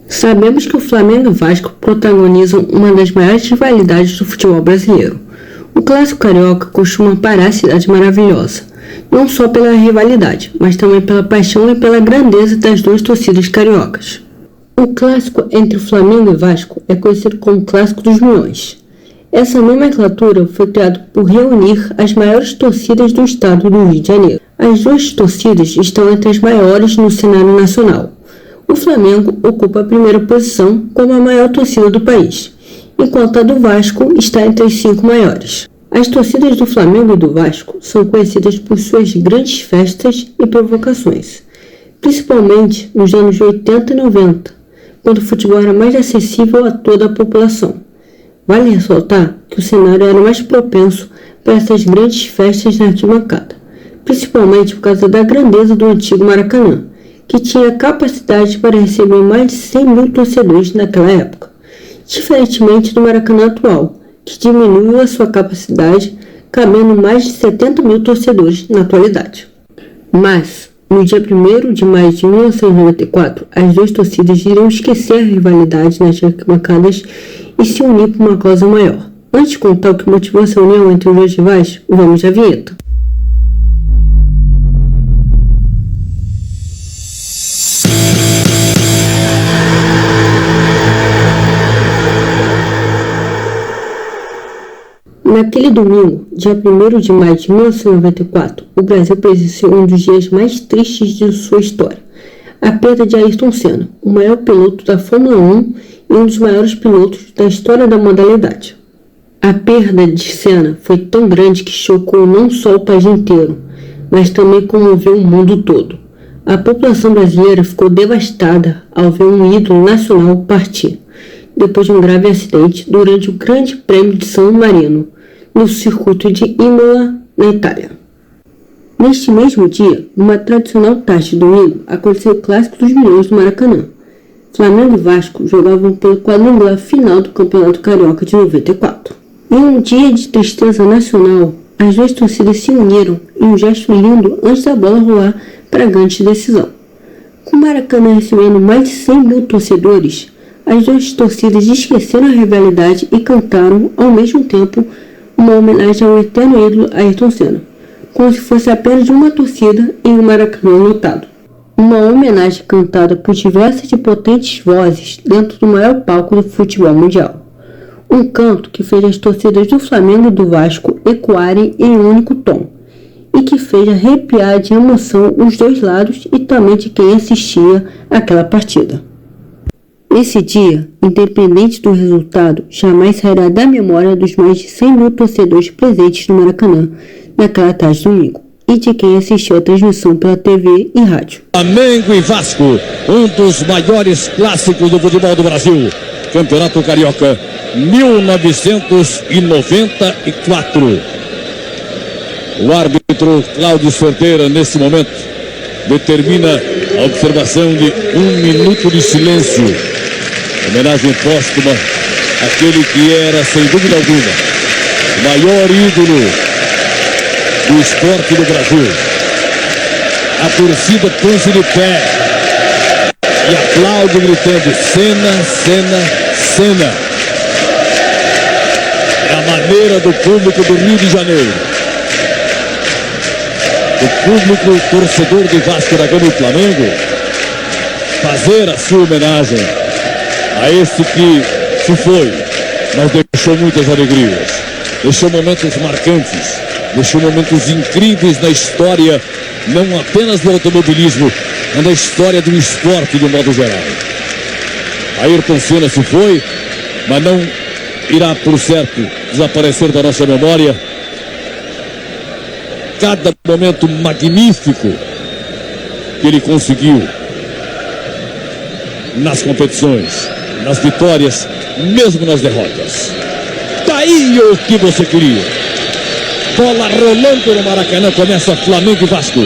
Sabemos que o Flamengo e o Vasco protagonizam uma das maiores rivalidades do futebol brasileiro. O clássico carioca costuma parar a cidade maravilhosa, não só pela rivalidade, mas também pela paixão e pela grandeza das duas torcidas cariocas. O clássico entre o Flamengo e Vasco é conhecido como Clássico dos Milhões. Essa nomenclatura foi criada por reunir as maiores torcidas do estado do Rio de Janeiro. As duas torcidas estão entre as maiores no cenário nacional. O Flamengo ocupa a primeira posição como a maior torcida do país, enquanto a do Vasco está entre as 5 maiores. As torcidas do Flamengo e do Vasco são conhecidas por suas grandes festas e provocações, principalmente nos anos 80 e 90, quando o futebol era mais acessível a toda a população. Vale ressaltar que o cenário era mais propenso para essas grandes festas na arquibancada, principalmente por causa da grandeza do antigo Maracanã, que tinha capacidade para receber mais de 100 mil torcedores naquela época, diferentemente do Maracanã atual, que diminuiu a sua capacidade, cabendo mais de 70 mil torcedores na atualidade. Mas, no dia 1º de maio de 1994, as duas torcidas iriam esquecer a rivalidade nas arquibancadas e se unir por uma causa maior. Antes de contar o que motivou essa união entre os dois rivais, vamos à vinheta. Naquele domingo, dia 1º de maio de 1994, o Brasil presenciou um dos dias mais tristes de sua história, a perda de Ayrton Senna, o maior piloto da Fórmula 1 e um dos maiores pilotos da história da modalidade. A perda de Senna foi tão grande que chocou não só o país inteiro, mas também comoveu o mundo todo. A população brasileira ficou devastada ao ver um ídolo nacional partir, depois de um grave acidente durante o Grande Prêmio de San Marino, no circuito de Imola, na Itália. Neste mesmo dia, numa tradicional tarde de domingo, aconteceu o Clássico dos Milhões do Maracanã. Flamengo e Vasco jogavam pelo quadrangular final do Campeonato Carioca de 94. Em um dia de tristeza nacional, as duas torcidas se uniram em um gesto lindo antes da bola rolar para a grande decisão. Com o Maracanã recebendo mais de 100 mil torcedores, as duas torcidas esqueceram a rivalidade e cantaram, ao mesmo tempo, uma homenagem ao eterno ídolo Ayrton Senna, como se fosse apenas uma torcida em um Maracanã lotado. Uma homenagem cantada por diversas e potentes vozes dentro do maior palco do futebol mundial. Um canto que fez as torcidas do Flamengo e do Vasco ecoarem em um único tom, e que fez arrepiar de emoção os dois lados e também de quem assistia àquela partida. Esse dia, independente do resultado, jamais sairá da memória dos mais de 100 mil torcedores presentes no Maracanã naquela tarde de domingo e de quem assistiu a transmissão pela TV e rádio. Flamengo e Vasco, um dos maiores clássicos do futebol do Brasil. Campeonato Carioca 1994. O árbitro Cláudio Cerdeira, nesse momento, determina a observação de 1 minuto de silêncio. Homenagem póstuma àquele que era, sem dúvida alguma, o maior ídolo do esporte do Brasil. A torcida põe-se de pé e aplaude gritando: Senna, Senna, Senna. É a maneira do público do Rio de Janeiro, o público torcedor do Vasco da Gama e Flamengo, fazer a sua homenagem a esse que se foi, mas deixou muitas alegrias, deixou momentos marcantes, deixou momentos incríveis na história, não apenas do automobilismo, mas na história do esporte de um modo geral. Ayrton Senna se foi, mas não irá, por certo, desaparecer da nossa memória. Cada momento magnífico que ele conseguiu nas competições, nas vitórias, mesmo nas derrotas. Daí o que você queria. Bola rolando no Maracanã, começa Flamengo e Vasco.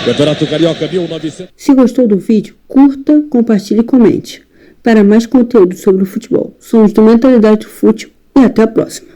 Campeonato Carioca 1900. Se gostou do vídeo, curta, compartilhe e comente. Para mais conteúdo sobre o futebol, somos do Mentalidade do Fute e até a próxima.